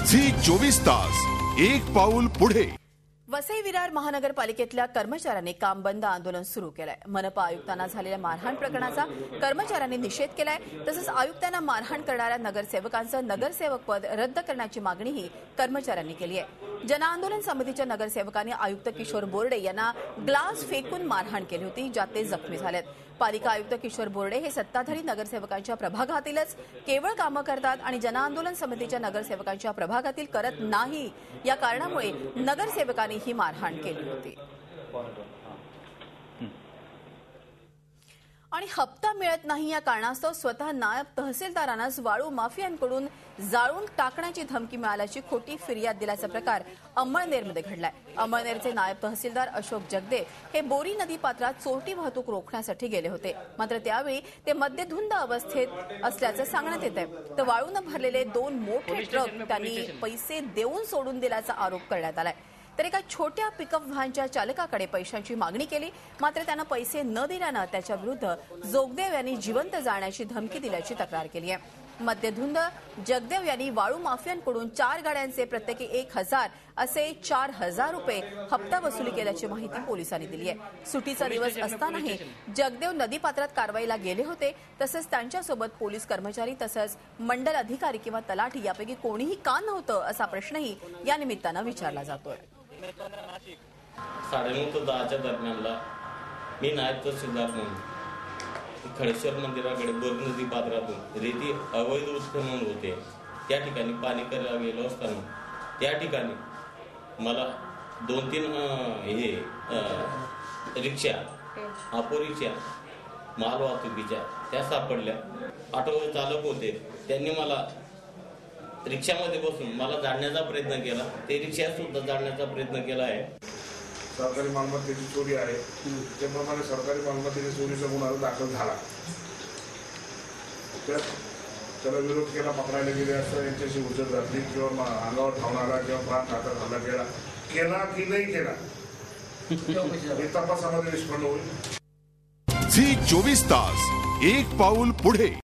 Zee 24 तास एक पाऊल पुढे। वसई विरार महानगरपालिकेतल्या कर्मचाऱ्यांनी काम बंद आंदोलन सुरू केलंय। मनपा आयुक्तांना झालेल्या मारहाण प्रकरणाचा कर्मचाऱ्यांनी निषेध केलाय। तसंच आयुक्तांना मारहाण करणाऱ्या नगरसेवकांचं नगरसेवक पद रद्द करण्याची मागणीही कर्मचाऱ्यांनी केली आहे। जनआंदोलन समितीच्या नगरसेवकांनी आयुक्त किशोर बोर्डे यांना ग्लास फेकून मारहाण केली होती, ज्यात ते जखमी झालेत। पालिका आयुक्त किशोर बोर्डे हे सत्ताधारी नगरसेवकांच्या प्रभागातीलच केवळ कामं करतात आणि जनआंदोलन समितीच्या नगरसेवकांच्या प्रभागातील करत नाही, या कारणामुळे नगरसेवकांनी ही मारहाण केली होती। आणि हप्ता मिळत नाही या कारणास्तव स्वतः नायब तहसीलदारांनाच वाळू माफियांकडून जाळून टाकण्याची धमकी मिळाल्याची खोटी फिर्याद दिल्याचा प्रकार अंमळनेरमध्ये घडलाय। अंमळनेरचे नायब तहसीलदार अशोक जगदे हे बोरी नदी पात्रात चोरटी वाहतूक रोखण्यासाठी गेले होते, मात्र त्यावेळी ते मद्यधुंद अवस्थेत असल्याचं सांगण्यात येत आहे। तर वाळूनं भरलेले 2 मोठे ट्रक त्यांनी पैसे देऊन सोडून दिल्याचा आरोप करण्यात आलाय। तर एका छोट्या पिकअप व्हॅनच्या चालकाकडे पैशांची मागणी केली, मात्र त्यानं पैसे न दिल्यानं त्याच्या विरुद्ध जोगदेव यांनी जिवंत जाळण्याची धमकी दिल्याची तक्रार केली आहे। मद्यधुंद जगदेव यांनी वाळू माफियांकडून 4 गाड्यांचे प्रत्येकी 1000 असे 4000 रुपये हप्ता वसुली केल्याची माहिती पोलिसांनी दिली आहे। सुटीचा दिवस असतानाही जगदेव नदीपात्रात कारवाईला गेले होते। तसंच त्यांच्यासोबत पोलीस कर्मचारी तसंच मंडल अधिकारी किंवा तलाठी यापैकी कोणीही का नव्हतं असा प्रश्नही या निमित्तानं विचारला जातोय। 9:30 ते 10च्या दरम्यानला मी नायब तहसीलदार म्हणून खडेश्वर मंदिराकडे बोरी नदी पात्रातून रेती अवैध उत्खनन होते, त्या ठिकाणी पाणी करायला गेलो असताना त्या ठिकाणी मला 2-3 रिक्षा ऑटो रिक्षा माल वाहतुकीच्या त्या सापडल्या। ऑटो चालक होते, त्यांनी मला रिक्षामध्ये बसून मला जाळण्याचा प्रयत्न केला। ते रिक्षा सुद्धा जाळण्याचा प्रयत्न केला आहे। सरकारी मालमत्तेची चोरी आहे, त्याप्रमाणे सरकारी मालमत्तेची चोरीचा गुन्हा दाखल झाला। त्याला विरोध केला, पकडायला गेले असता यांच्याशी उचल घातली किंवा अंगावर ठावणारा किंवा प्राणघातक हल्ला केला की नाही केला हे तपासामध्ये निष्पन्न होईल। झी 24 तास एक पाऊल पुढे।